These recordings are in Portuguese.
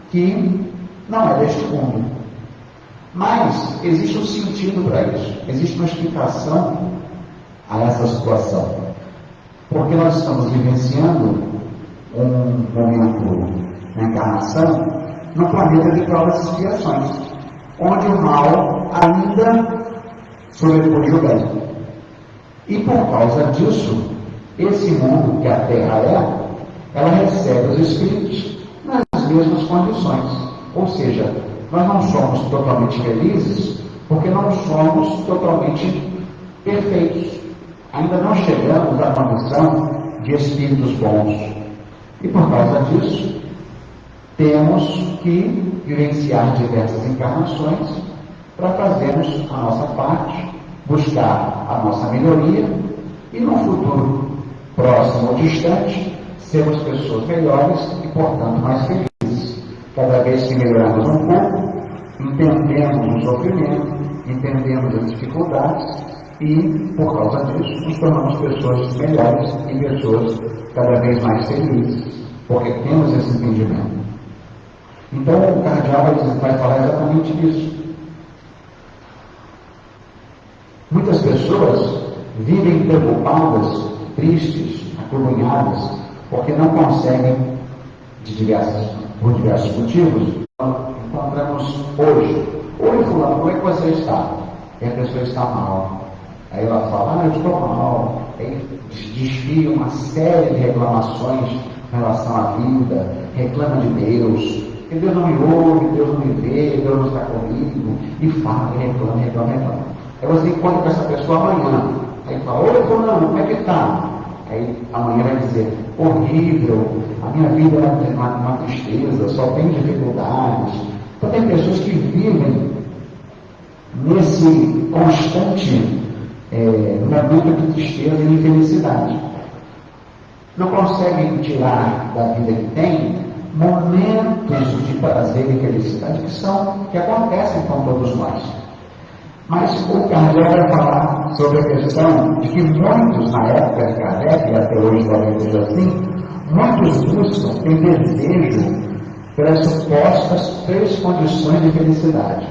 que não é deste mundo. Mas existe um sentido para isso, existe uma explicação a essa situação. Porque nós estamos vivenciando um momento na encarnação no planeta de provas e expiações, onde o mal ainda sobrepuja o bem. E por causa disso, esse mundo que a Terra ela recebe os espíritos nas mesmas condições. Ou seja, nós não somos totalmente felizes porque não somos totalmente perfeitos. Ainda não chegamos à condição de espíritos bons. E por causa disso, temos que vivenciar diversas encarnações para fazermos a nossa parte, buscar a nossa melhoria e no futuro próximo ou distante, sermos pessoas melhores e, portanto, mais felizes. Cada vez que melhoramos um pouco, entendemos o sofrimento, entendemos as dificuldades e, por causa disso, nos tornamos pessoas melhores e pessoas cada vez mais felizes, porque temos esse entendimento. Então, o cardeal vai falar exatamente disso. Muitas pessoas vivem preocupadas, tristes, acurunhadas, porque não conseguem, por diversos motivos. Encontramos hoje, oi fulano, como é que você está? E a pessoa está mal. Aí ela fala, eu estou mal. Aí desvia uma série de reclamações em relação à vida, reclama de Deus, que Deus não me ouve, Deus não me vê, Deus não está comigo, e fala, reclama. Aí você encontra com essa pessoa amanhã, aí fala, oi fulano, como é que está? Aí amanhã vai dizer, horrível, a minha vida é uma tristeza, só tem dificuldades. Então tem pessoas que vivem nesse constante momento de tristeza e infelicidade. Não conseguem tirar da vida que tem momentos de prazer e felicidade que acontecem com todos nós. Mas o Kardec vai falar sobre a questão de que muitos, na época de Kardec, e até hoje talvez seja assim, muitos buscam, têm desejo pelas supostas 3 condições de felicidade.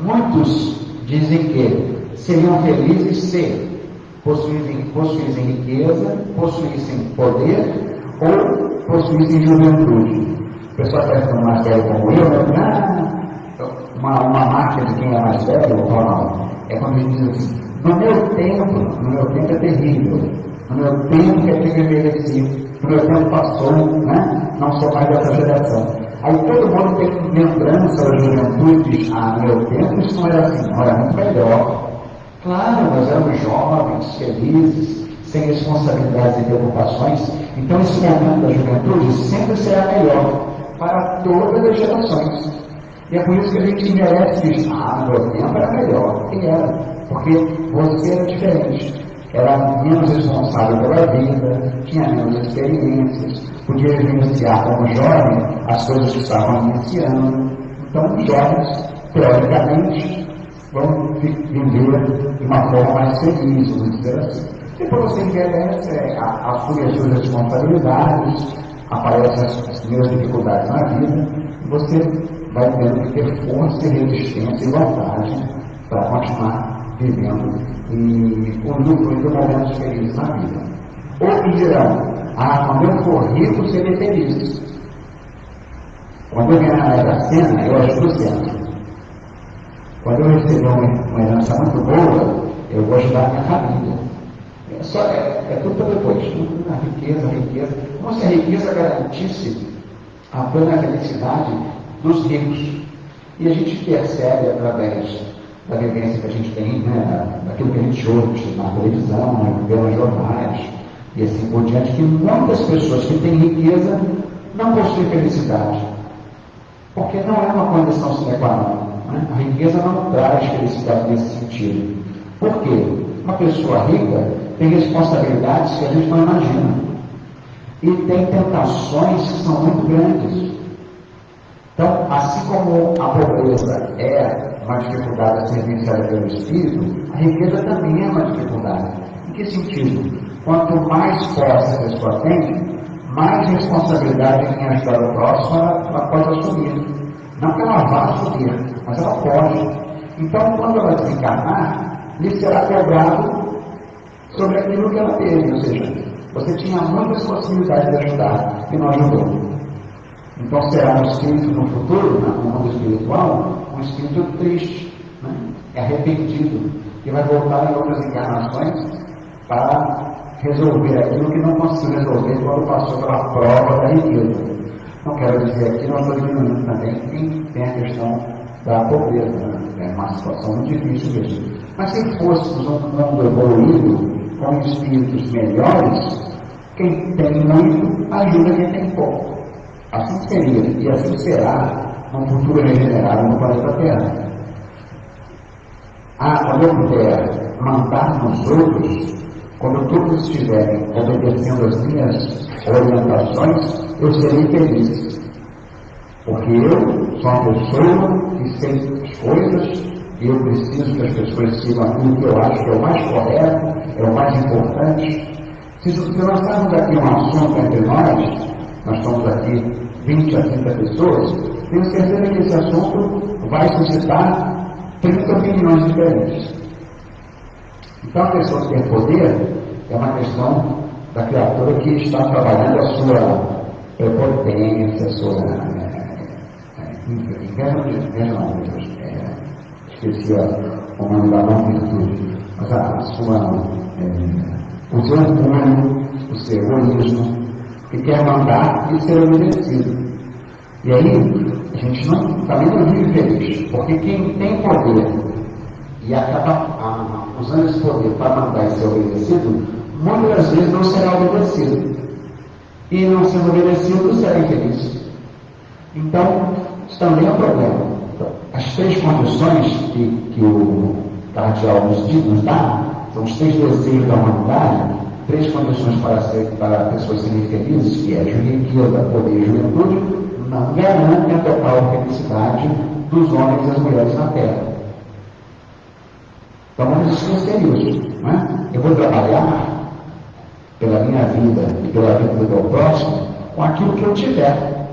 Muitos dizem que seriam felizes se possuíssem riqueza, possuíssem poder ou possuíssem juventude. O pessoal está ficando mais velho como eu, né? Uma máquina de quem é mais velho, é quando a gente diz assim, no meu tempo é terrível, no meu tempo que eu envelheci, no meu tempo passou, né? Não sou mais dessa geração. Aí todo mundo tem lembrança da juventude e diz, no meu tempo isso não era assim, não era muito melhor. Claro, nós éramos jovens, felizes, sem responsabilidades e preocupações, então esse momento da juventude sempre será melhor para todas as gerações. E é por isso que a gente merece dizer, no meu tempo era melhor. E era, porque você era diferente. Era menos responsável pela vida, tinha menos experiências, podia vivenciar como jovem as coisas que estavam iniciando. Então, os jovens, teoricamente, vão viver de uma forma mais feliz, vamos dizer assim. Depois você envelhece, assume as suas responsabilidades, aparecem as primeiras dificuldades na vida, e você vai tendo que ter força e resistência e vontade para continuar vivendo e usufruindo momentos felizes na vida. Outros dirão, quando eu for rico, serei feliz. Quando eu ganhar na Mega Sena, eu ajudo o centro. Quando eu receber uma herança muito boa, eu vou ajudar a minha família. É tudo para depois, tudo na riqueza. Como se a riqueza garantisse a plena felicidade dos ricos. E a gente percebe através da vivência que a gente tem, né, daquilo que a gente ouve na televisão, pelos jornais, e assim por diante, que muitas pessoas que têm riqueza não possuem felicidade. Porque não é uma condição sine qua non. Né? A riqueza não traz felicidade nesse sentido. Por quê? Uma pessoa rica tem responsabilidades que a gente não imagina. E tem tentações que são muito grandes. Então, assim como a pobreza é uma dificuldade a ser vencida pelo espírito, a riqueza também é uma dificuldade. Em que sentido? Quanto mais posse a pessoa tem, mais responsabilidade em ajudar o próximo ela pode assumir. Não que ela vá assumir, mas ela pode. Então, quando ela desencarnar, lhe será cobrado sobre aquilo que ela teve, ou seja, você tinha muitas possibilidades de ajudar e não ajudou. Então será um espírito no futuro, no mundo espiritual, um espírito triste, né? Arrependido, que vai voltar em outras encarnações para resolver aquilo que não conseguiu resolver quando passou pela prova da riqueza. Não quero dizer aqui, nós estamos diminuindo também quem tem a questão da pobreza, né? É uma situação muito difícil mesmo. Mas se fôssemos um mundo evoluído, com espíritos melhores, quem tem muito ajuda quem tem pouco. Assim seria, e assim será num futuro regenerado no planeta Terra. Quando eu puder mandar nos outros, quando todos estiverem obedecendo as minhas orientações, eu serei feliz. Porque eu sou uma pessoa que sei as coisas, e eu preciso que as pessoas sigam aquilo que eu acho que é o mais correto, é o mais importante. Se nós estamos aqui um assunto entre nós estamos aqui 20 a 30 pessoas, tenho certeza que esse assunto vai suscitar 30 opiniões diferentes. Então, a pessoa que tem poder é uma questão da criatura que está trabalhando a sua prepotência, a sua esqueci o nome da não virtude, mas a sua o seu orgulho, o seu egoísmo, que quer mandar e ser obedecido. E aí, a gente também não vive feliz, porque quem tem poder e acaba usando esse poder para mandar e ser obedecido, muitas vezes não será obedecido. E não sendo obedecido, será infeliz. Então, isso também é um problema. As três condições que o cardeal nos dá, são os três desejos da humanidade, três condições para pessoas serem felizes, que é riqueza, poder e juventude, não garantem a total felicidade dos homens e das mulheres na Terra. Então vamos esquecer isso. Não é? Eu vou trabalhar pela minha vida e pela vida do meu próximo com aquilo que eu tiver.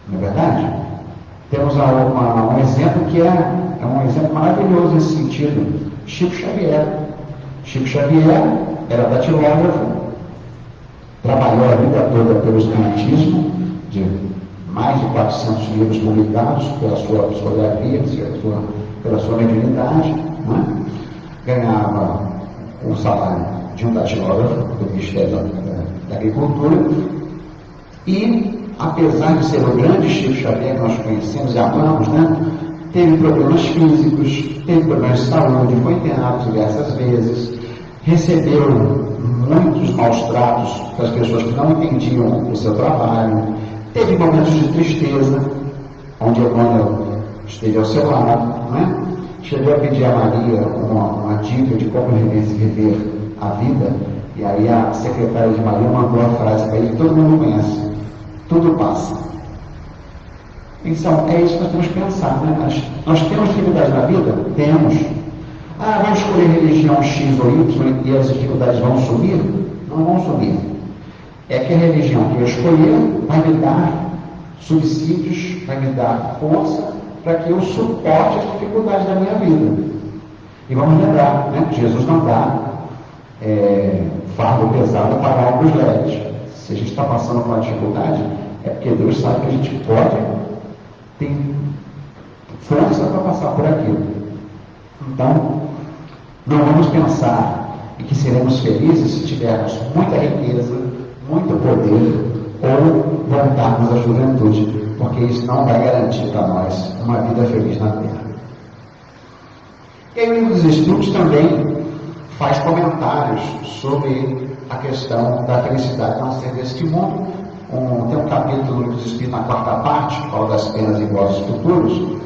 Não é verdade? Temos um exemplo que é um exemplo maravilhoso nesse sentido. Chico Xavier. Chico Xavier era datilógrafo, trabalhou a vida toda pelo espiritismo, de mais de 400 livros publicados pela sua psicografia, pela sua mediunidade, né? Ganhava o salário de um datilógrafo do Ministério da Agricultura e, apesar de ser o grande Chico Xavier que nós conhecemos e amamos, né? Teve problemas físicos, teve problemas de saúde, foi internado diversas vezes, recebeu muitos maus tratos das pessoas que não entendiam o seu trabalho, teve momentos de tristeza, onde Emmanuel esteve ao seu lado, né? Chegou a pedir a Maria uma dica de como viver a vida, e aí a secretária de Maria mandou a frase para ele que todo mundo conhece: tudo passa. Então, é isso que nós temos que pensar, né? Nós temos dificuldades na vida? Temos. Vamos escolher religião X ou Y e as dificuldades vão sumir? Não vão sumir. É que a religião que eu escolher vai me dar subsídios, vai me dar força para que eu suporte as dificuldades da minha vida. E vamos lembrar, né? Jesus não dá fardo pesado para algo leves. Se a gente está passando por uma dificuldade, é porque Deus sabe que a gente tem força para passar por aquilo. Então, não vamos pensar em que seremos felizes se tivermos muita riqueza, muito poder, ou voltarmos à juventude, porque isso não vai garantir para nós uma vida feliz na Terra. E aí o Livro dos Espíritos também faz comentários sobre a questão da felicidade não ser deste mundo. Tem um capítulo do Livro dos Espíritos na quarta parte, que fala das penas e gozos futuros.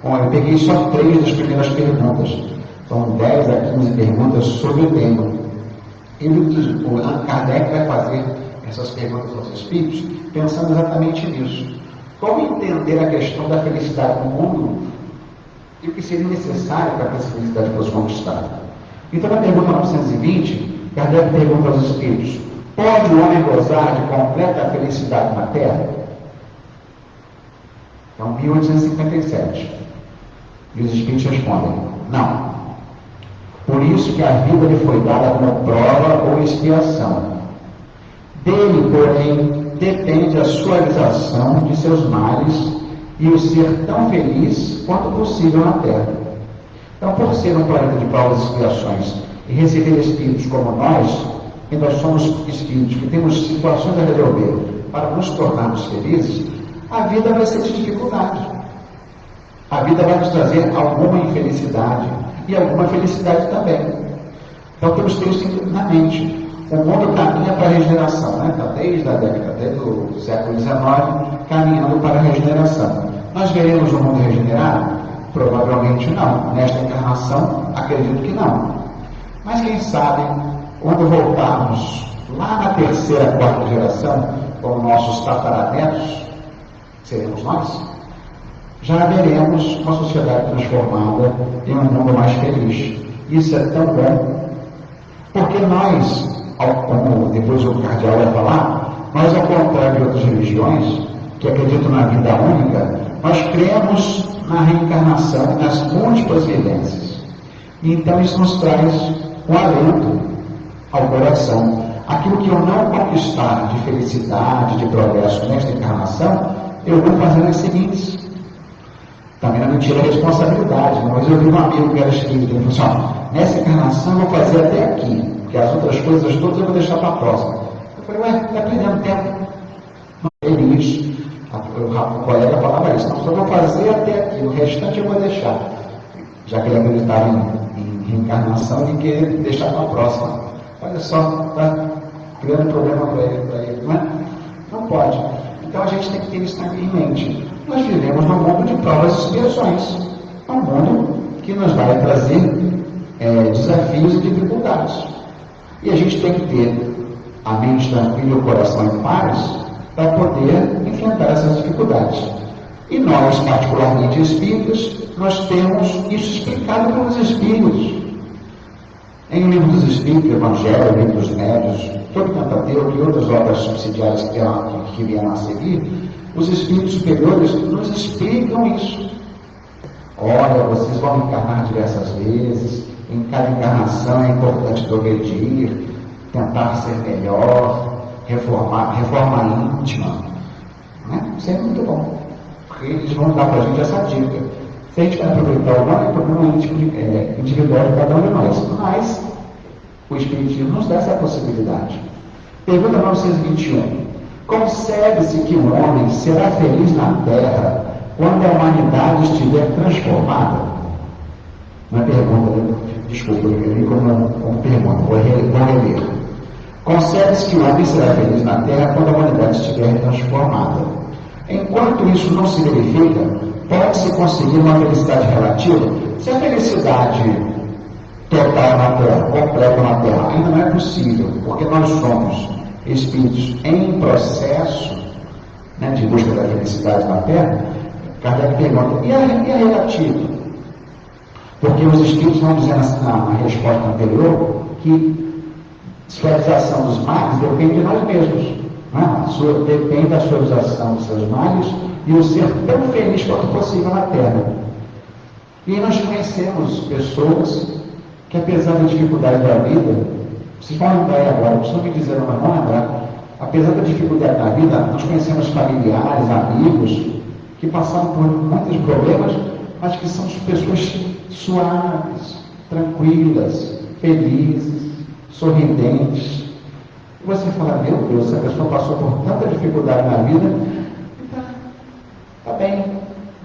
Eu peguei só 3 das primeiras perguntas. São 10 a 15 perguntas sobre o tema. E o Kardec vai fazer essas perguntas aos Espíritos pensando exatamente nisso. Como entender a questão da felicidade no mundo e o que seria necessário para que essa felicidade fosse conquistada. Então, na pergunta 920, Kardec pergunta aos Espíritos: Pode o homem gozar de completa felicidade na terra? Então, 1857. E os Espíritos respondem: não. Por isso que a vida lhe foi dada como prova ou expiação. Dele, porém, depende a suavização de seus males e o ser tão feliz quanto possível na terra. Então, por ser um planeta de provas e expiações e receber espíritos como nós, que nós somos espíritos que temos situações a resolver para nos tornarmos felizes, a vida vai ser de dificuldade. A vida vai nos trazer alguma infelicidade e alguma felicidade também. Então temos que ter isso na mente. O mundo caminha para a regeneração, né? Está desde a década do século XIX caminhando para a regeneração. Nós veremos o mundo regenerado? Provavelmente não. Nesta encarnação, acredito que não. Mas quem sabe, quando voltarmos lá na terceira, quarta geração, com nossos tataranetos, seremos nós, já veremos uma sociedade transformada em um mundo mais feliz. Isso é tão bom, porque nós, como depois o cardeal vai falar, nós, ao contrário de outras religiões, que acreditam na vida única, nós cremos na reencarnação, nas múltiplas vivências. E então isso nos traz um alento ao coração. Aquilo que eu não conquistar de felicidade, de progresso nesta encarnação, eu vou fazer nas seguintes. Também não me tira a responsabilidade. Uma vez eu vi um amigo que era espírita, ele falou assim: nessa encarnação eu vou fazer até aqui, porque as outras coisas todas eu vou deixar para a próxima. Eu falei: ué, está perdendo tempo. Não, feliz. O colega falava isso: não, só vou fazer até aqui, o restante eu vou deixar. Já que ele acreditava em reencarnação e querer deixar para a próxima. Olha só, está criando problema para ele, não é? Não pode. Então a gente tem que ter isso em mente. Nós vivemos num mundo de provas e expiações. É um mundo que nos vai trazer desafios e dificuldades. E a gente tem que ter a mente tranquila e o coração em paz para poder enfrentar essas dificuldades. E nós, particularmente espíritas, nós temos isso explicado pelos espíritos. Em O Livro dos Espíritos, Evangelho, O Livro dos Médios, todo Pentateuco e outras obras subsidiárias que vieram a seguir, os espíritos superiores nos explicam isso. Olha, vocês vão encarnar diversas vezes, em cada encarnação é importante progredir, tentar ser melhor, reforma íntima. Né? Isso é muito bom, porque eles vão dar para a gente essa dica. Se a gente vai aproveitar o nome, é problema íntimo individual de cada um de nós. Mas o Espiritismo nos dá essa possibilidade. Pergunta 921. Concebe-se que o homem será feliz na Terra quando a humanidade estiver transformada? Não é pergunta, desculpa, eu li como pergunta, vou reler. Concebe-se que o homem será feliz na Terra quando a humanidade estiver transformada. Enquanto isso não se verifica, pode-se conseguir uma felicidade relativa? Se a felicidade total na Terra, completa na Terra, ainda não é possível, porque nós somos espíritos em processo, né, de busca da felicidade na Terra. Kardec pergunta: e a relativa? Porque os espíritos vão dizendo assim, na resposta anterior, que a suavização dos males depende de nós mesmos, né? Depende da suavização dos seus males e o ser tão feliz quanto possível na Terra. E nós conhecemos pessoas que, apesar da dificuldade da vida, vocês vão lembrar aí agora, vocês não me dizer, mas vão lembrar, apesar da dificuldade da vida, nós conhecemos familiares, amigos, que passaram por muitos problemas, mas que são pessoas suaves, tranquilas, felizes, sorridentes. E você fala: meu Deus, essa pessoa passou por tanta dificuldade na vida, está bem.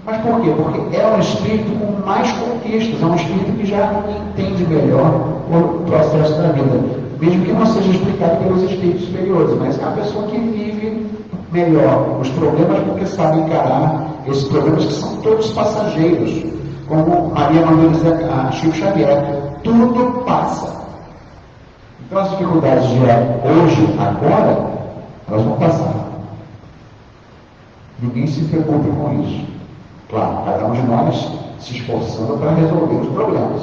Mas por quê? Porque é um espírito com mais conquistas, é um espírito que já entende melhor o processo da vida, mesmo que não seja explicado pelos espíritos superiores, mas é a pessoa que vive melhor os problemas, porque sabe encarar esses problemas que são todos passageiros, como Maria mandou dizer a Chico Xavier: tudo passa. Então as dificuldades de hoje, agora, elas vão passar. Ninguém se preocupe com isso. Claro, cada um de nós se esforçando para resolver os problemas,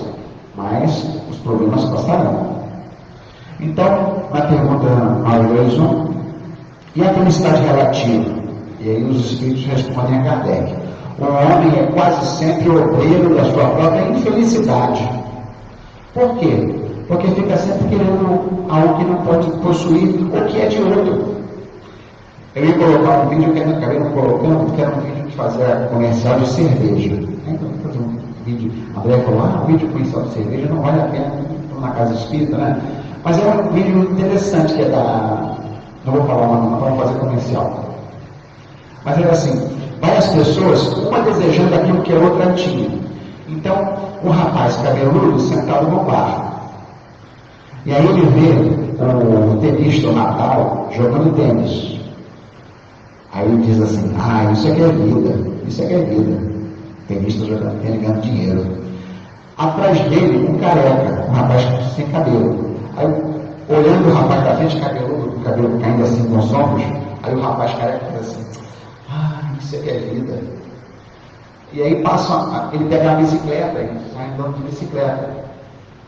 mas os problemas passarão. Então, na pergunta 921, e a felicidade relativa? E aí os espíritos respondem a Kardec. O homem é quase sempre obreiro da sua própria infelicidade. Por quê? Porque fica sempre querendo algo que não pode possuir ou que é de outro. Eu ia colocar um vídeo que eu acabei não colocando, que era um vídeo que fazia comercial de cerveja. Então, fazer um vídeo, a mulher falou, um vídeo comercial de cerveja não vale a pena, na casa espírita, né? Mas é um vídeo interessante que é da... Não vou falar o nome, não, para não fazer comercial. Mas era assim, várias pessoas, uma desejando aquilo que a outra tinha. Então, um rapaz cabeludo sentado no bar. E aí ele vê o tenista, o Nadal, jogando tênis. Aí ele diz assim, isso aqui é vida, isso aqui é vida. Tenista jogando tênis, ganhando dinheiro. Atrás dele, um careca, um rapaz sem cabelo. Aí, olhando o rapaz da frente, cabeludo, com o cabelo caindo assim nos ombros, aí o rapaz careca diz assim, isso aqui é vida. E aí passa, ele pega a bicicleta e vai andando de bicicleta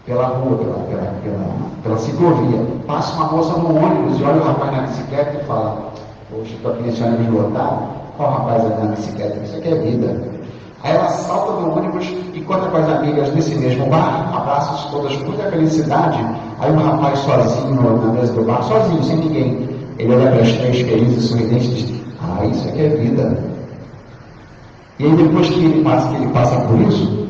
pela rua, pela ciclovia. Passa uma moça no ônibus e olha o rapaz na bicicleta e fala, poxa, estou aqui nesse ônibus lotado, olha o rapaz ali na bicicleta, isso aqui é vida. Aí ela salta do ônibus e conta com as amigas nesse mesmo bar, abraços todas, muita felicidade. Aí o rapaz sozinho na mesa do bar, sozinho, sem ninguém. Ele olha para as três felizes, sorridentes e diz, isso aqui é vida. E aí depois que ele passa por isso,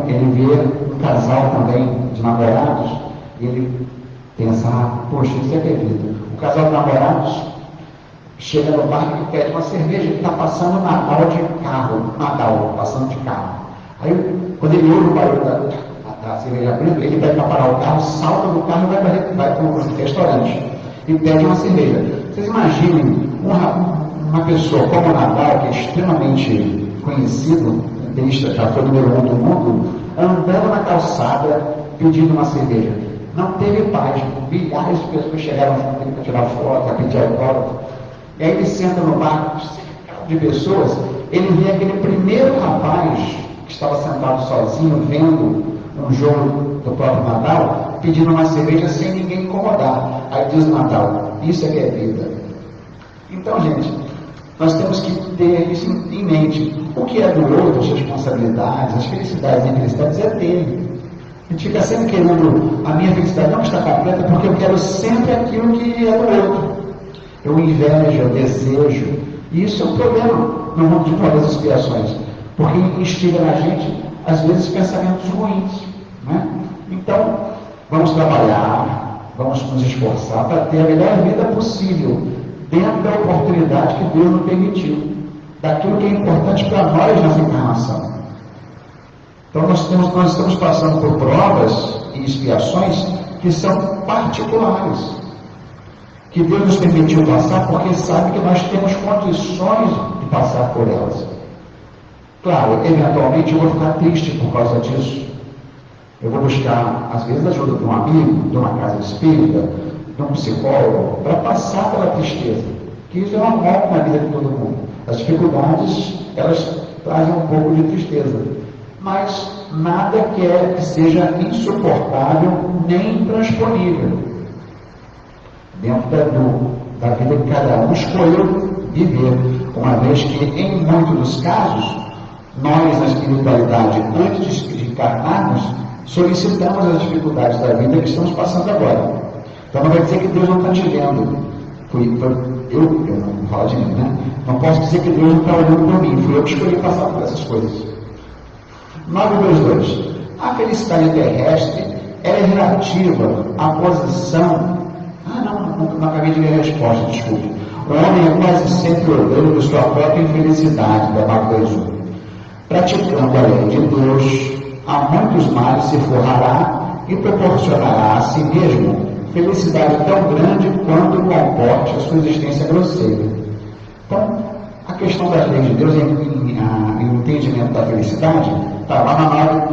ele vê um casal também de namorados, e ele pensa, poxa, isso aqui é vida. O casal de namorados chega no bar e pede uma cerveja, ele está passando Natal de carro, passando de carro. Aí, quando ele ouve o barulho da cerveja abrindo, ele vai para parar o carro, salta do carro e vai para o restaurante e pede uma cerveja. Vocês imaginem uma pessoa como o Nadal, que é extremamente conhecido, tenista, já foi número 1 do mundo, andando na calçada pedindo uma cerveja. Não teve paz, milhares de pessoas chegaram junto para tirar foto, para pedir autógrafo. E aí ele senta no bar, cercado de pessoas, ele vê aquele primeiro rapaz que estava sentado sozinho, vendo um jogo do próprio Nadal, pedindo uma cerveja sem ninguém incomodar. Aí diz o Nadal, isso é que é vida. Então, gente, nós temos que ter isso em mente. O que é do outro, as responsabilidades, as felicidades e infelicidades é dele. A gente fica sempre querendo, a minha felicidade não está completa porque eu quero sempre aquilo que é do outro. Eu invejo, eu desejo. E isso é um problema no mundo de provas e expiações, porque instiga na gente, às vezes, pensamentos ruins. Né? Então, vamos trabalhar, vamos nos esforçar para ter a melhor vida possível, dentro da oportunidade que Deus nos permitiu, daquilo que é importante para nós nessa encarnação. Então, nós estamos passando por provas e expiações que são particulares, que Deus nos permitiu passar porque sabe que nós temos condições de passar por elas. Claro, eventualmente eu vou ficar triste por causa disso. Eu vou buscar, às vezes, a ajuda de um amigo, de uma casa espírita, de um psicólogo, para passar pela tristeza. Que isso é normal na vida de todo mundo. As dificuldades, elas trazem um pouco de tristeza. Mas nada que seja insuportável nem intransponível. Dentro da vida que cada um escolheu viver, uma vez que, em muitos dos casos, nós, na espiritualidade, antes de encarnarmos, solicitamos as dificuldades da vida que estamos passando agora. Então não vai dizer que Deus não está te vendo. Eu não vou falar de mim, né? Não posso dizer que Deus não está olhando por mim, fui eu que escolhi passar por essas coisas. 922. A felicidade terrestre é relativa à posição. Não acabei de ler a resposta, desculpe. O homem é quase sempre orgulho de sua própria infelicidade, da 921. Praticando a lei de Deus, a muitos males se forrará e proporcionará a si mesmo felicidade tão grande quanto comporte a sua existência grosseira. Então, a questão das leis de Deus e o entendimento da felicidade está lá na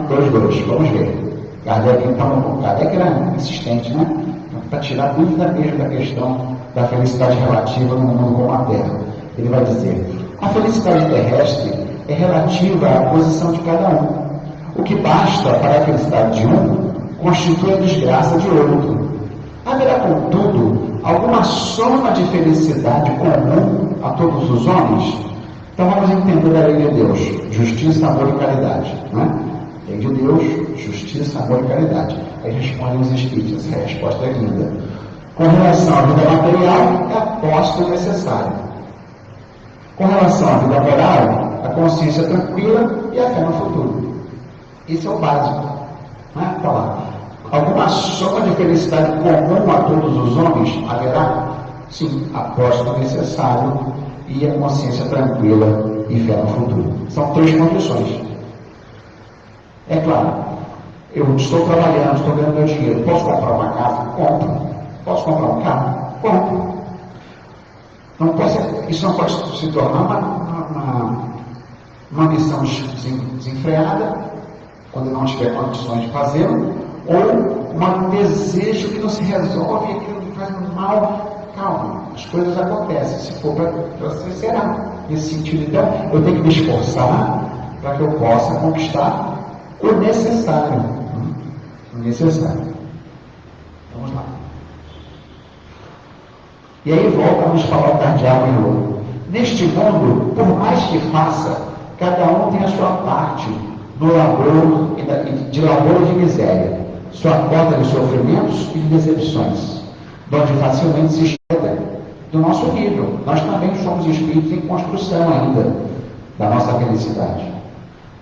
922. Vamos ver. Kardec era insistente, né? Para tirar dúvida mesmo da questão da felicidade relativa no mundo como a Terra. Ele vai dizer, a felicidade terrestre é relativa à posição de cada um. O que basta para a felicidade de um constitui a desgraça de outro. Haverá, contudo, alguma soma de felicidade comum a todos os homens? Então vamos entender a lei de Deus: justiça, amor e caridade. Né? Lei de Deus, justiça, amor e caridade. Aí respondem os espíritos, a resposta é linda. Com relação à vida material, é aposto e necessário. Com relação à vida moral, a consciência tranquila e a fé no futuro. Isso é o básico. Né? Falar. Alguma soma de felicidade comum a todos os homens haverá? Sim, aposto necessário e a consciência tranquila e fé no futuro. São 3 condições. É claro, eu estou trabalhando, estou ganhando meu dinheiro, posso comprar uma casa? Compro. Posso comprar um carro? Compro. Não pode, isso não pode se tornar uma missão desenfreada, quando não tiver condições de fazê-lo, ou um desejo que não se resolve e aquilo que faz mal. Calma, as coisas acontecem. Se for para você, será. Nesse sentido, então, eu tenho que me esforçar para que eu possa conquistar o necessário. O necessário. Vamos lá. E aí voltamos a falar o cardeal de novo. Neste mundo, por mais que faça, cada um tem a sua parte no labor, de labor e de miséria, sua cota de sofrimentos e de decepções, onde facilmente se espera do nosso nível. Nós também somos espíritos em construção ainda da nossa felicidade.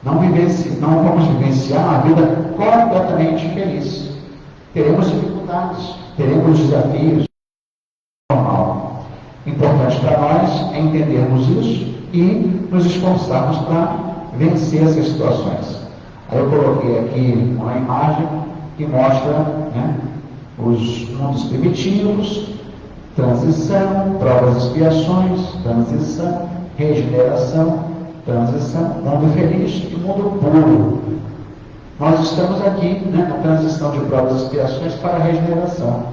Não vamos vivenciar uma vida completamente feliz. Teremos dificuldades, teremos desafios. Normal. Importante para nós é entendermos isso e nos esforçarmos para vencer essas situações. Aí eu coloquei aqui uma imagem que mostra, né, os mundos primitivos, transição, provas e expiações, transição, regeneração, transição, mundo feliz e mundo puro. Nós estamos aqui, né, na transição de provas e expiações para a regeneração.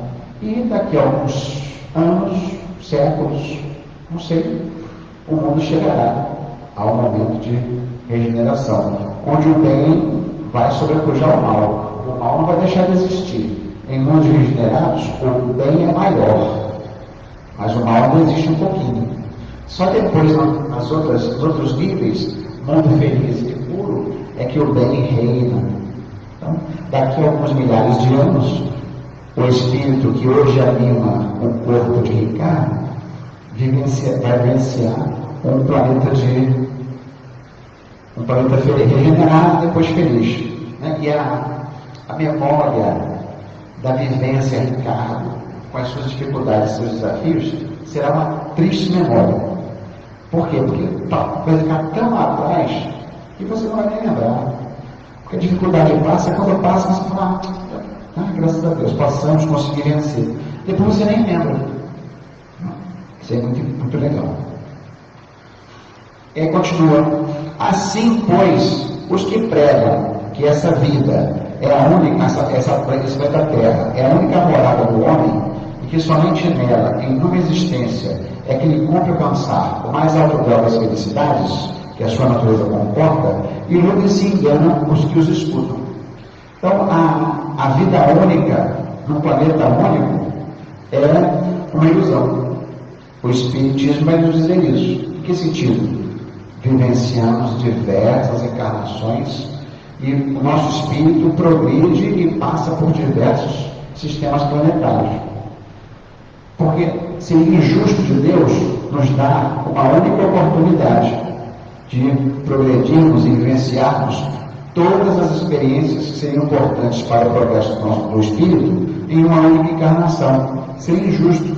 E daqui a alguns anos, séculos, não sei, o mundo chegará ao momento de regeneração, onde o bem vai sobrepujar o mal. O mal não vai deixar de existir. Em mundos regenerados, o bem é maior, mas o mal ainda existe um pouquinho. Só depois, nos outros níveis, mundo feliz e puro, é que o bem reina. Então, daqui a alguns milhares de anos, o espírito que hoje anima o corpo de Ricardo vai vivenciar um planeta regenerado, depois feliz. Né? E a memória da vivência, Ricardo, com as suas dificuldades, seus desafios, será uma triste memória. Por quê? Porque vai ficar tão lá atrás que você não vai nem lembrar. Porque a dificuldade passa, e quando passa, você fala, graças a Deus, passamos, consegui vencer. Depois você nem lembra. Isso é muito, muito legal. E continua. Assim, pois, os que pregam que essa vida é a única, esse planeta Terra é a única morada do homem, e que somente nela, em uma existência, é que ele cumpre alcançar o mais alto grau das felicidades que a sua natureza comporta, iludem e se enganam os que os escutam. Então, a vida única, num planeta único, é uma ilusão. O Espiritismo vai nos dizer isso. Em que sentido? Vivenciamos diversas encarnações e o nosso espírito progride e passa por diversos sistemas planetários. Porque seria injusto de Deus nos dar uma única oportunidade de progredirmos e vivenciarmos todas as experiências que seriam importantes para o progresso do espírito em uma única encarnação. Seria injusto,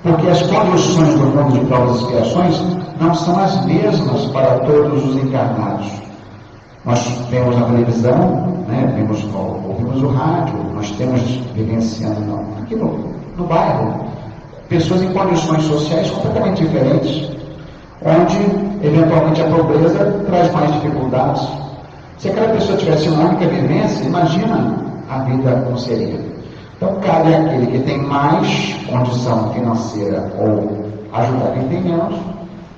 porque as condições do mundo de provas e expiações não são as mesmas para todos os encarnados. Nós vemos na televisão, né, ouvimos o rádio, nós temos vivenciando aqui no bairro, pessoas em condições sociais completamente diferentes, onde eventualmente a pobreza traz mais dificuldades. Se aquela pessoa tivesse uma única vivência, imagina a vida como seria. Então, cabe àquele que tem mais condição financeira ou ajudar quem tem menos,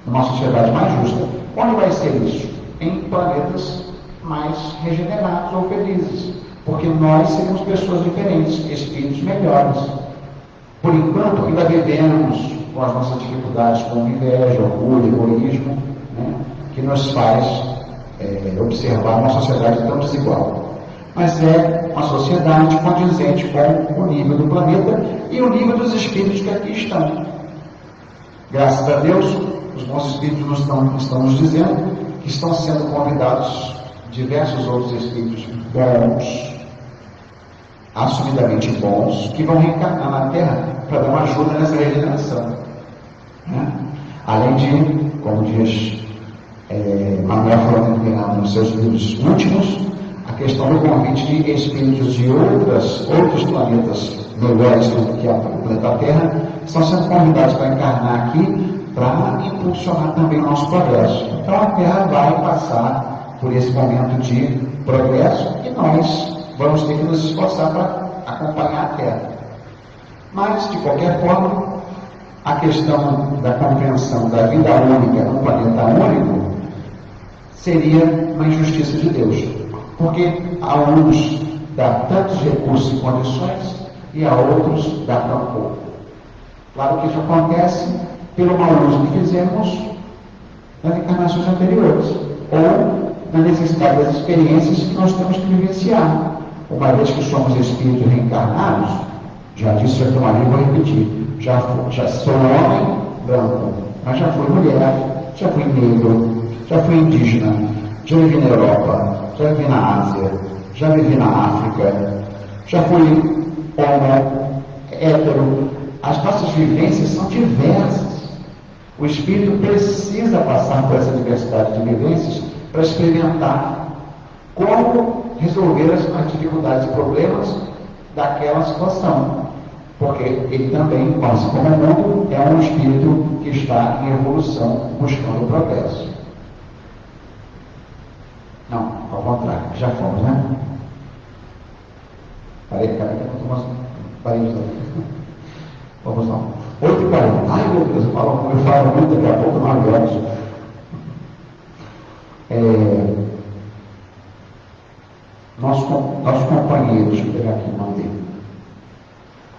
numa sociedade mais justa. Onde vai ser isso? Em planetas mais regenerados ou felizes, porque nós seremos pessoas diferentes, espíritos melhores. Por enquanto, ainda vivemos com as nossas dificuldades, com inveja, orgulho, egoísmo, né, que nos faz observar uma sociedade tão desigual. Mas é uma sociedade condizente com o nível do planeta e o nível dos espíritos que aqui estão. Graças a Deus, os bons espíritos estão nos dizendo que estão sendo convidados diversos outros espíritos bons, assumidamente bons, que vão reencarnar na Terra para dar uma ajuda nessa regeneração. Né? Além de, como diz Manuel Flamengo nos seus livros últimos, a questão do convite de espíritos de outros planetas melhores do que o planeta Terra estão sendo convidados para encarnar aqui para impulsionar também o nosso progresso. Então a Terra vai passar por esse momento de progresso e nós vamos ter que nos esforçar para acompanhar a Terra. Mas, de qualquer forma, a questão da compreensão da vida única num planeta único seria uma injustiça de Deus, porque a uns dá tantos recursos e condições e a outros dá tão pouco. Claro que isso acontece pelo mau uso que fizemos nas encarnações anteriores, ou na necessidade das experiências que nós temos que vivenciar. Uma vez que somos espíritos reencarnados, já disse aqui uma vez, vou repetir, já sou homem branco, mas já fui mulher, já fui negro, já fui indígena, já vivi na Europa, já vivi na Ásia, já vivi na África, já fui homo, hétero. As nossas vivências são diversas. O espírito precisa passar por essa diversidade de vivências para experimentar como resolver as dificuldades e problemas daquela situação. Porque ele também, assim como o mundo, é um espírito que está em evolução, buscando o progresso. Não, ao contrário, já fomos, né? Parei de novo. Vamos lá. 8h40. Ai, meu Deus, eu falo muito, daqui a pouco 9 horas. Nossos companheiros, deixa eu pegar aqui o nome dele.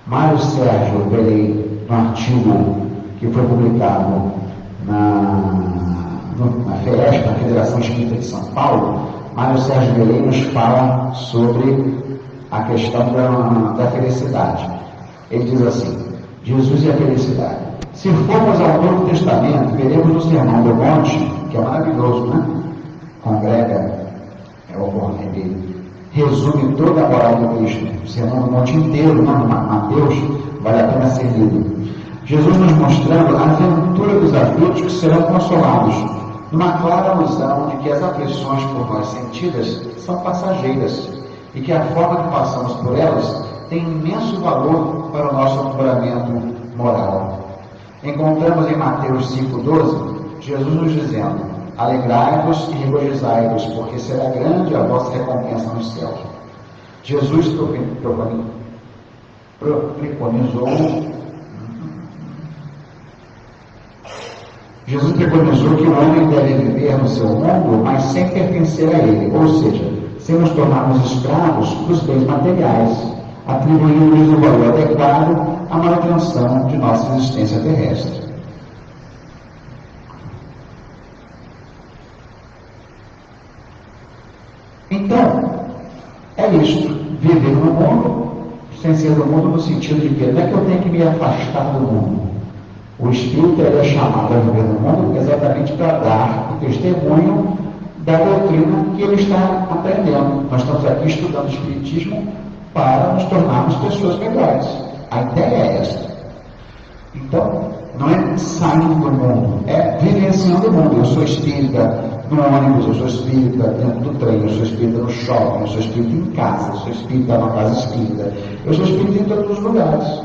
Mário Sérgio Belém, no artigo que foi publicado na FESP, na Federação Espírita de São Paulo, Mário Sérgio Belém nos fala sobre a questão da felicidade. Ele diz assim: Jesus e a felicidade. Se formos ao Novo Testamento, veremos no Sermão do Monte, que é maravilhoso, né? Congrega, ele resume toda a moral do Cristo. O Sermão do Monte inteiro, não, Mateus, vale a pena ser lido. Jesus nos mostrando a aventura dos aflitos que serão consolados, numa clara alusão de que as aflições por nós sentidas são passageiras e que a forma que passamos por elas tem imenso valor para o nosso aprimoramento moral. Encontramos em Mateus 5,12, Jesus nos dizendo: alegrai-vos e regozijai-vos, porque será grande a vossa recompensa nos céus. Jesus preconizou que o homem deve viver no seu mundo, mas sem pertencer a ele, ou seja, sem nos tornarmos escravos dos bens materiais, atribuindo-lhes o valor adequado à manutenção de nossa existência terrestre. Então, é isto, viver no mundo, sem ser do mundo no sentido de que não é que eu tenho que me afastar do mundo. O espírito é chamado a viver no mundo exatamente para dar o testemunho da doutrina que ele está aprendendo. Nós estamos aqui estudando o espiritismo para nos tornarmos pessoas melhores. A ideia é essa. Então, não é saindo do mundo, é vivenciando o mundo. Eu sou espírita no ônibus, eu sou espírita dentro do trem, eu sou espírita no shopping, eu sou espírita em casa, eu sou espírita na casa espírita, eu sou espírita em todos os lugares.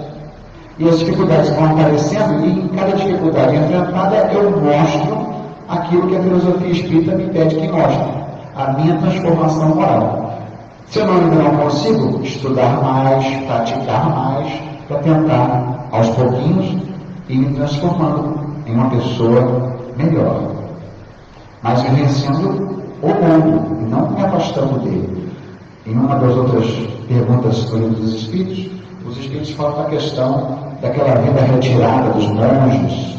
E as dificuldades vão aparecendo, e em cada dificuldade enfrentada eu mostro aquilo que a filosofia espírita me pede que mostre, a minha transformação moral. Se eu ainda não consigo, estudar mais, praticar mais, para tentar, aos pouquinhos, ir me transformando em uma pessoa melhor. Mas vivenciando o mundo, e não me afastando dele. Em uma das outras perguntas do Livro dos Espíritos, os Espíritos falam da questão daquela vida retirada dos monges,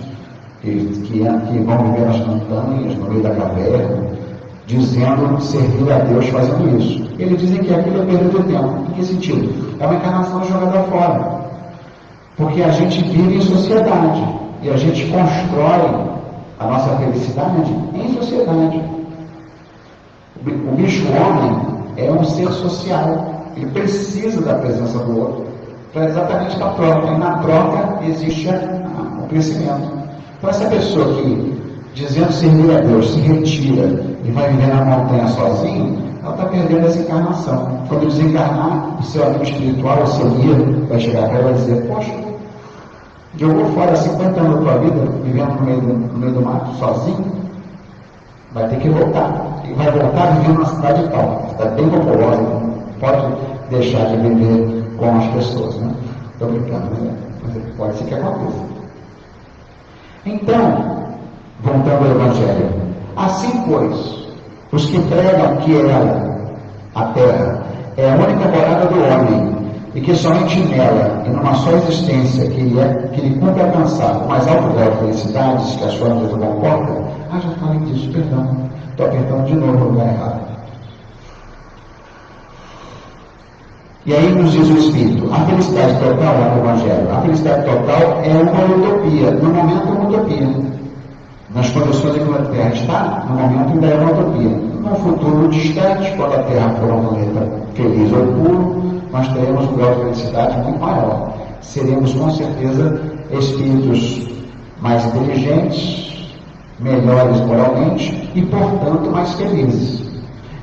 que vão viver nas montanhas, no meio da caverna, dizendo servir a Deus fazendo isso. Eles dizem que aquilo é perda de tempo. Em que sentido? É uma encarnação jogada fora. Porque a gente vive em sociedade e a gente constrói a nossa felicidade em sociedade. O bicho-homem é um ser social. Ele precisa da presença do outro para exatamente a troca. E na troca existe o crescimento. Então essa pessoa que, dizendo servir a Deus, se retira e vai viver na montanha sozinho, ela está perdendo essa encarnação. Quando desencarnar, o seu amigo espiritual, o seu guia, vai chegar para ela e dizer: poxa, jogou fora 50 anos da tua vida, vivendo no meio do mato, sozinho, vai ter que voltar. E vai voltar vivendo numa cidade tal, está bem populosa, não pode deixar de viver com as pessoas, né? Estou brincando, né? Mas pode ser que aconteça. Então, voltando ao Evangelho, assim pois, os que pregam que ela, a terra, é a única morada do homem, e que somente nela, e numa só existência, que lhe cumpre alcançar o mais alto grau de felicidades que a sua natureza comporta. Já falei disso, perdão, estou apertando de novo no lugar errado. E aí nos diz o Espírito: a felicidade total é no Evangelho. A felicidade total é uma utopia, no momento é uma utopia. Nas condições em que a Terra está, no momento ainda é uma utopia. No futuro distante, quando a Terra for um planeta feliz ou puro, nós teremos um grau de felicidade muito maior. Seremos com certeza espíritos mais inteligentes, melhores moralmente e, portanto, mais felizes.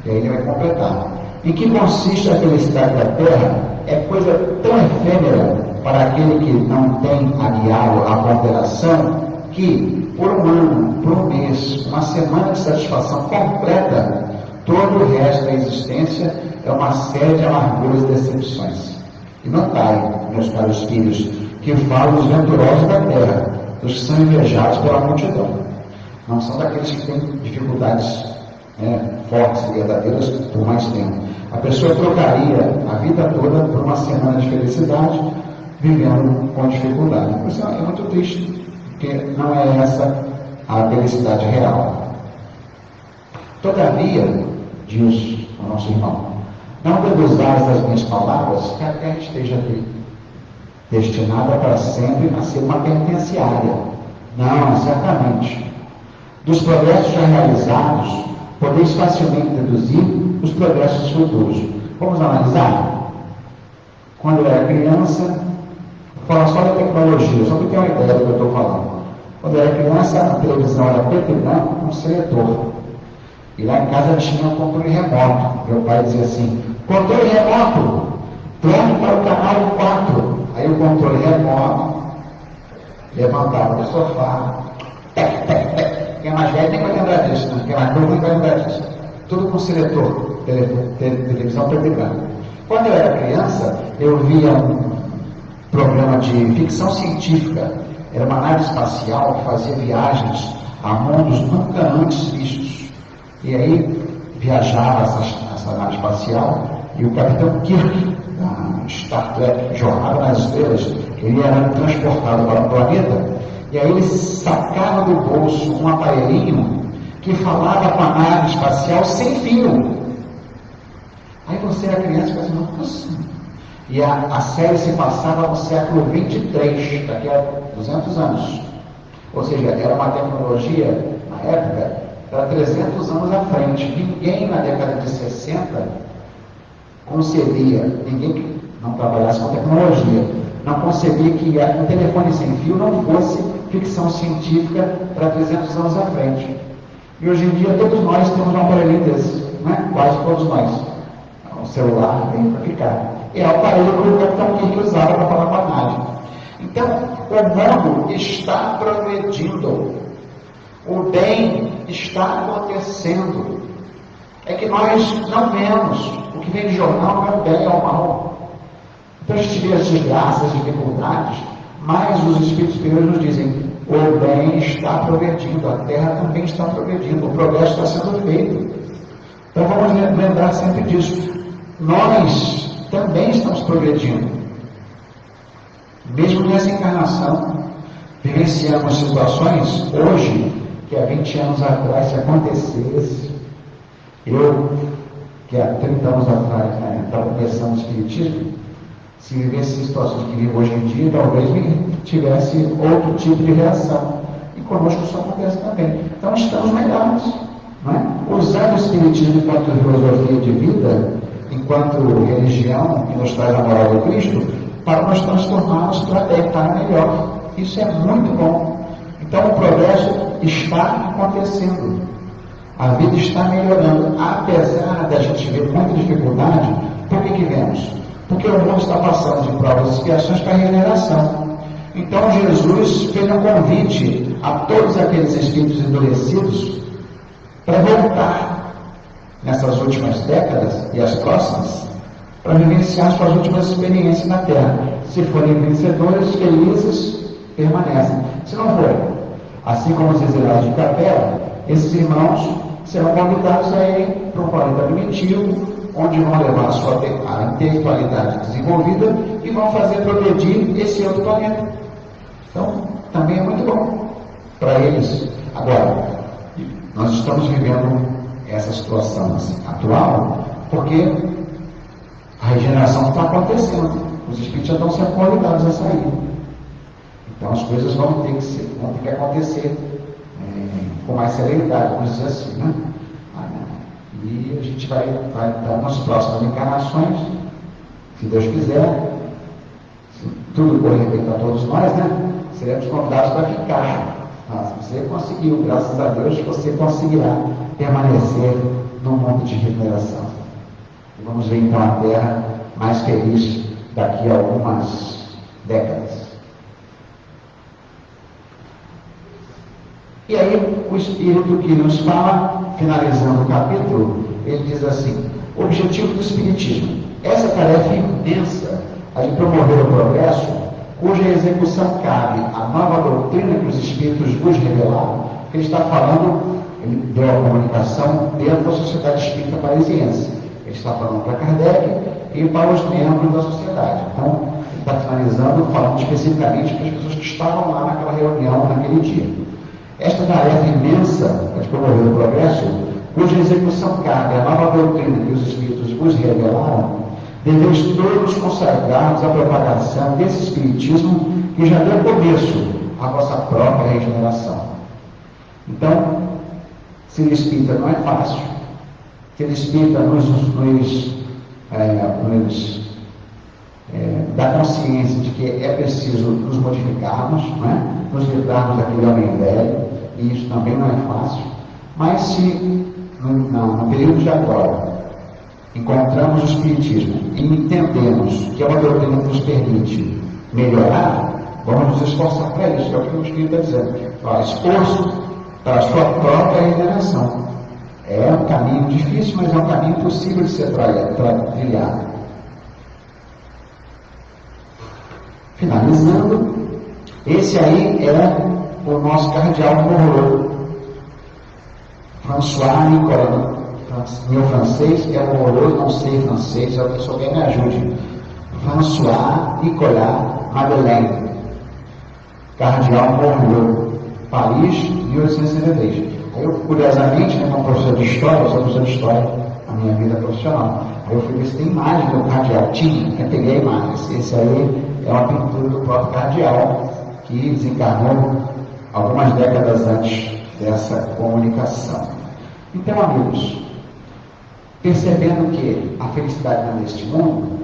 E aí ele vai completar. Em que consiste a felicidade da Terra? É coisa tão efêmera para aquele que não tem a guiá-lo à ponderação, que por um ano, por um mês, uma semana de satisfação completa, todo o resto da existência é uma série de amarguras e decepções. E notai, meus caros filhos, que falo dos venturosos da terra, dos que são invejados pela multidão. Não são daqueles que têm dificuldades fortes e verdadeiras por mais tempo. A pessoa trocaria a vida toda por uma semana de felicidade, vivendo com dificuldade. Por isso é muito triste, porque não é essa a felicidade real. Todavia, diz o nosso irmão, não deduzais das minhas palavras que a terra esteja destinada para sempre a ser uma penitenciária. Não, certamente. Dos progressos já realizados, podeis facilmente deduzir os progressos futuros. Vamos analisar? Quando eu era criança, vou falar só da tecnologia, só para ter uma ideia do que eu estou falando. Quando eu era criança, a televisão era preto e branco com seletor. E lá em casa tinha um controle remoto. Meu pai dizia assim: controle remoto, troque para o canal 4. Aí o controle remoto levantava do sofá. Quem é mais velho tem que lembrar disso, né? Quem é mais novo tem que lembrar disso. Tudo com seletor, televisão preto e branco. Quando eu era criança, eu via um programa de ficção científica. Era uma nave espacial que fazia viagens a mundos nunca antes vistos. E aí viajava essa nave espacial e o Capitão Kirk, da Star Trek Jornada nas Estrelas, ele era transportado para o planeta e aí ele sacava do bolso um aparelhinho que falava com a nave espacial sem fio. Aí você era criança e falava assim: nossa. E a série se passava no século 23, daqui a 200 anos. Ou seja, era uma tecnologia, na época, para 300 anos à frente. Ninguém na década de 60 concebia, ninguém que não trabalhasse com tecnologia, não concebia que um telefone sem fio não fosse ficção científica para 300 anos à frente. E hoje em dia todos nós temos um aparelho desse, né? Quase todos nós. O celular vem para ficar. É o aparelho que o Capitão Kirk usava para falar com a nave. Então, o mundo está progredindo. O bem está acontecendo. É que nós não vemos. O que vem de jornal não é o bem, é o mal. Então a gente vê as desgraças, as dificuldades, mas os espíritos superiores nos dizem: o bem está progredindo, a terra também está progredindo, o progresso está sendo feito. Então vamos lembrar sempre disso. nós também estamos progredindo. Mesmo nessa encarnação, vivenciamos situações hoje que há 20 anos atrás, se acontecesse, eu, que há 30 anos atrás, estava começando o Espiritismo, se vivesse situações que vivo hoje em dia, talvez tivesse outro tipo de reação. E conosco isso acontece também. Então estamos melhores, não é? Usando o Espiritismo enquanto filosofia de vida, enquanto religião que nos traz a moral do Cristo, para nós transformarmos para estar melhor. Isso é muito bom. Então o progresso está acontecendo. A vida está melhorando. Apesar da gente ver muita dificuldade, por que vemos? Porque o mundo está passando de provas e expiações para a regeneração. Então Jesus fez um convite a todos aqueles espíritos endurecidos para voltar nessas últimas décadas e as próximas, para vivenciar suas últimas experiências na Terra. Se forem vencedores, felizes, permanecem. Se não forem, assim como os exilados de capela, esses irmãos serão convidados a irem para um planeta primitivo, onde vão levar a intelectualidade desenvolvida e vão fazer progredir esse outro planeta. Então, também é muito bom para eles. Agora, nós estamos vivendo essa situação atual porque a regeneração está acontecendo. Os espíritos já estão sendo convidados a sair. Então as coisas vão ter que acontecer com mais celeridade, vamos dizer assim, né? E a gente vai estar nas próximas encarnações, se Deus quiser, se tudo correr bem para todos nós, né? Seremos convidados para ficar. Se você conseguiu, graças a Deus, você conseguirá permanecer no mundo de regeneração. E vamos ver então a Terra mais feliz daqui a algumas décadas. E aí o Espírito que nos fala, finalizando o capítulo, ele diz assim: o objetivo do Espiritismo, essa tarefa imensa, a de promover o progresso, cuja execução cabe à nova doutrina que os Espíritos vos revelaram, que ele está falando, ele deu a comunicação dentro da Sociedade Espírita Parisiense. Ele está falando para Kardec e para os membros da sociedade. Então, ele está finalizando, falando especificamente para as pessoas que estavam lá naquela reunião, naquele dia. Esta tarefa imensa de promover o progresso, cuja execução cabe à nova doutrina que os Espíritos vos revelaram, deveis todos consagrar-nos à propagação desse Espiritismo que já deu começo à vossa própria regeneração. Então, ser espírita não é fácil. Ser espírita dá consciência de que é preciso nos modificarmos, né? Nos livrarmos daquele homem velho, e isso também não é fácil. Mas se no período de agora encontramos o Espiritismo e entendemos que é uma doutrina que nos permite melhorar, vamos nos esforçar para isso, é o que o Espírito está dizendo. Esforço para a sua própria regeneração. É um caminho difícil, mas é um caminho possível de ser trilhado. Finalizando, esse aí é o nosso cardeal Moreau. François Nicolas. Meu francês é Moreau, não sei francês, se a pessoa quer me ajude. François Nicolas Madeleine, cardeal Moreau, Paris, 1863. Aí eu, curiosamente, como professor de história, eu sou professor de história na minha vida profissional. Aí eu fui ver se tem imagem do cardeal. Tinha, aí peguei a imagem. Esse aí é uma pintura do próprio cardeal, que desencarnou algumas décadas antes dessa comunicação. Então, amigos, percebendo que a felicidade não é neste mundo,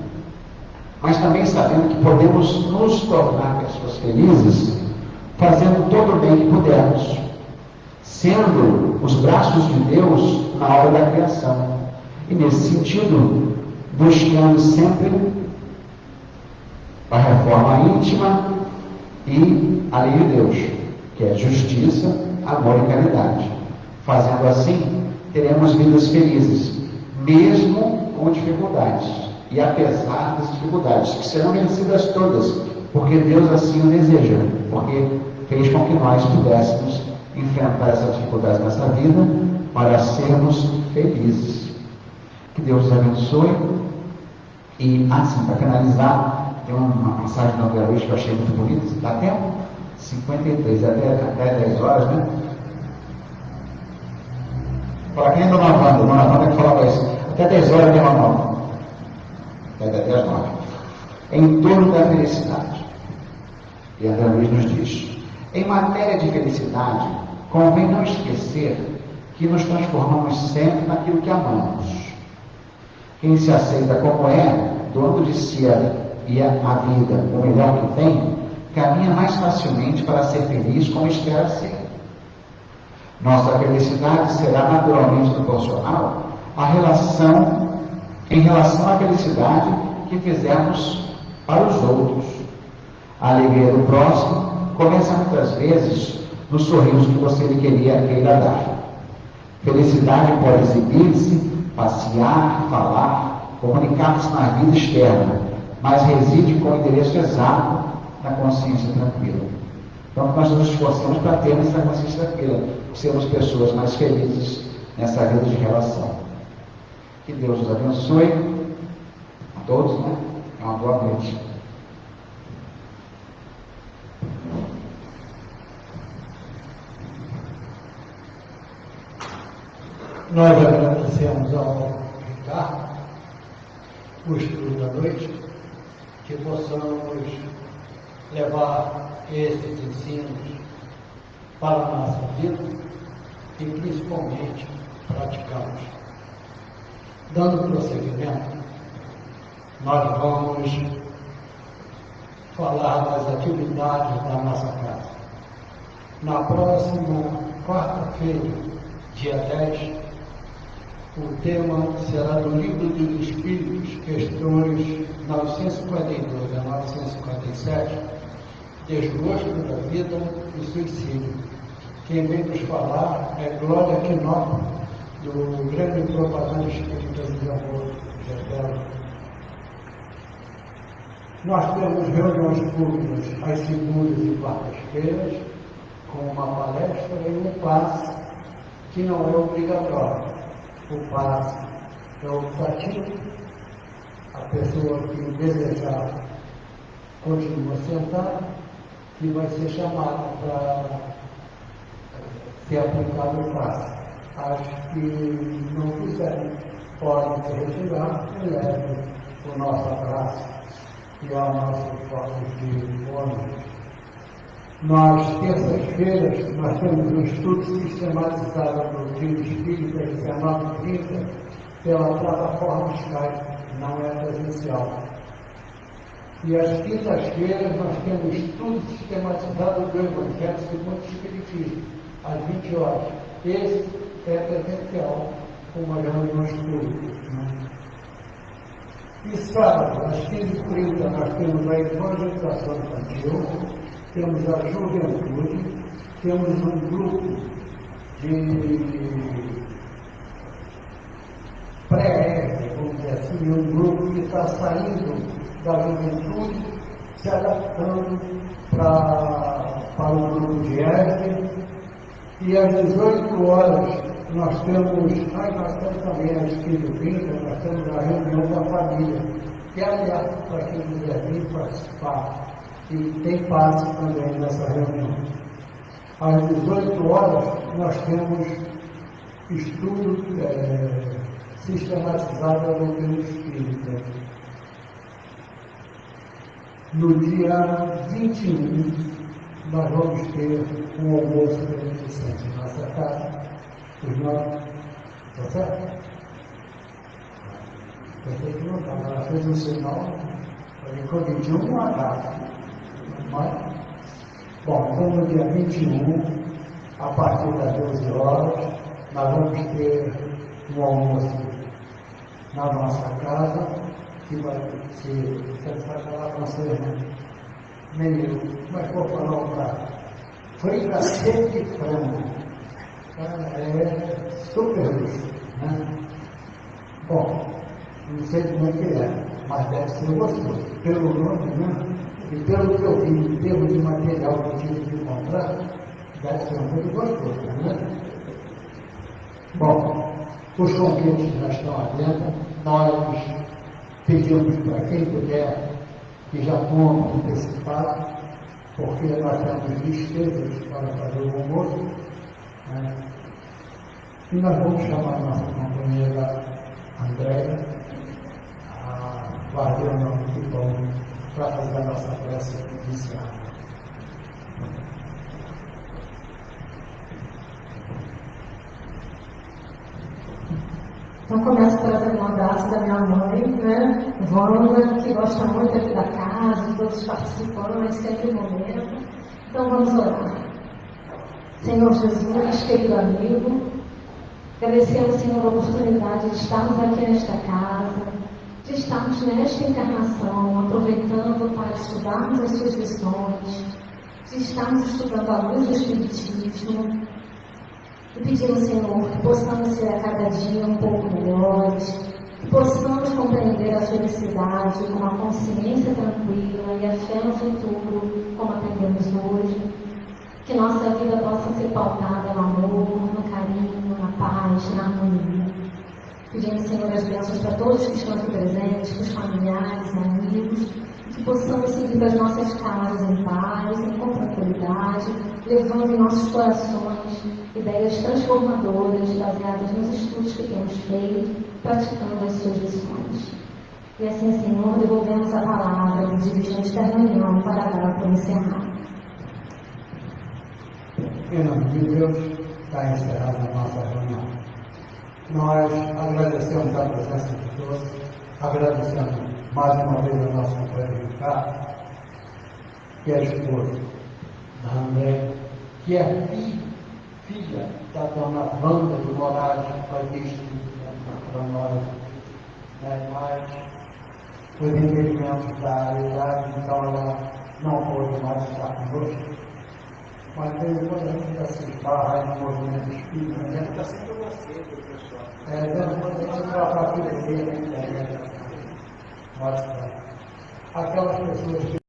mas também sabendo que podemos nos tornar pessoas felizes, fazendo todo o bem que pudermos, sendo os braços de Deus na hora da criação. E nesse sentido, buscando sempre a reforma íntima e a lei de Deus, que é justiça, amor e caridade. Fazendo assim, teremos vidas felizes, mesmo com dificuldades, e apesar das dificuldades, que serão vencidas todas, porque Deus assim o deseja, porque fez com que nós pudéssemos enfrentar essas dificuldades nessa vida para sermos felizes. Que Deus nos abençoe, E, assim, para finalizar, tem uma mensagem do André Luiz que eu achei muito bonita. Dá tempo? 53, até 10 horas, né? Para quem é Dona Wanda que falava isso, até 10 horas de uma até 10 9. Em torno da felicidade. E André Luiz nos diz: em matéria de felicidade, convém não esquecer que nos transformamos sempre naquilo que amamos. Quem se aceita como é, dono de si e a vida, o melhor que tem, caminha mais facilmente para ser feliz como espera ser. Nossa felicidade será naturalmente proporcional em relação à felicidade que fizemos para os outros. A alegria do próximo começa muitas vezes no sorriso que você lhe queira dar. Felicidade pode exibir-se, passear, falar, comunicar-se na vida externa, mas reside com o endereço exato na consciência tranquila. Então, nós nos esforçamos para termos essa consciência tranquila, sermos pessoas mais felizes nessa vida de relação. Que Deus nos abençoe a todos, né? É uma boa noite. Nós agradecemos ao Ricardo o estudo da noite, que possamos levar esses ensinos para a nossa vida e principalmente praticá-los. Dando prosseguimento, nós vamos falar das atividades da nossa casa. Na próxima quarta-feira, dia 10, o tema será do Livro dos Espíritos, questões 952 a 957, Desgosto da Vida e Suicídio. Quem vem nos falar é Glória Quinó, do Grande Propaganda Espírita de Amor, Getelo. Nós temos reuniões públicas às segundas e quartas-feiras, com uma palestra e um passe, que não é obrigatório. O passe é optativo. A pessoa que desejar continua sentada e vai ser chamada para ser aplicado o passe. As que não quiserem podem se retirar e levem o nosso abraço e a nossa forma de ônibus. Nas terças-feiras, nós temos um estudo sistematizado no Livro Espírita 1930 pela plataforma Skype, não é presencial. E às quintas-feiras, nós temos estudo sistematizado do Evangelho segundo o Espiritismo, às 20 horas. Esse é presencial, com uma reuniões públicas. E sábado, às 15h30, nós temos a evangelização infantil, temos a juventude, temos um grupo de pré-ERG, vamos dizer assim, um grupo que está saindo da juventude, se adaptando para o grupo de ERG. E às 18 horas nós temos também às 15h30, nós temos a reunião da família, que é aberta para quem quiser vir participar. E tem passe também nessa reunião. Às 18 horas, nós temos estudo sistematizado da doutrina espírita. No dia 21, nós vamos ter um almoço beneficente em nossa casa. Os nossos. Está certo? Pensei que não estava. Ela fez um sinal. Falei que eu 21 a data. Bom, então no dia 21, a partir das 12 horas, nós vamos ter um almoço na nossa casa, que vai ser, você vai falar com vocês, meio, mas vou falar um prato, frita seca e frango. É super luxo, né? Bom, não sei como é que é, mas deve ser gostoso, pelo nome, né? E pelo que eu vi em termos de material que eu tive que encontrar, deve ser muito gostoso, né? Bom, os convites já estão à venda, nós pedimos para quem puder que já compre antecipado, porque nós temos despesas para fazer o almoço, né? E nós vamos chamar a nossa companheira Andréia, a guardiã do pão, para fazer a nossa prece inicial. Então começo trazendo um abraço da minha mãe, né, Wanda, que gosta muito aqui da casa, de todos os participantes, sempre um momento. Então vamos orar. Senhor Jesus, querido amigo, agradecemos, Senhor, a oportunidade de estarmos aqui nesta casa, de estarmos nesta encarnação, aproveitando para estudarmos as suas lições, de estarmos estudando a luz do Espiritismo. E pedimos, Senhor, que possamos ser a cada dia um pouco melhores, que possamos compreender a felicidade com uma consciência tranquila e a fé no futuro, como aprendemos hoje. Que nossa vida possa ser pautada no amor, no carinho, na paz, na harmonia. Pedimos, Senhor, as bênçãos para todos que estão aqui presentes, para os familiares, amigos, que possamos seguir para as nossas casas em paz, com tranquilidade, levando em nossos corações ideias transformadoras baseadas nos estudos que temos feito, praticando as suas lições. E assim, Senhor, devolvemos a palavra e dirigimos esta reunião para dar por encerrar. Em nome de Deus, está encerrada a nossa reunião. Nós agradecemos a presença de todos, agradecemos mais uma vez ao nosso companheiro Ricardo, que é esposo da André, que é filha da dona Wanda de Moraes, que vai ter estudo para nós, né? Mas os impedimentos da idade, então ela não pôde mais estar conosco. Mas quando a gente ainda se esbarra no movimento espírita, né? Está sempre você, pessoal. Depois a gente troca a vida dele na internet. Aquelas pessoas que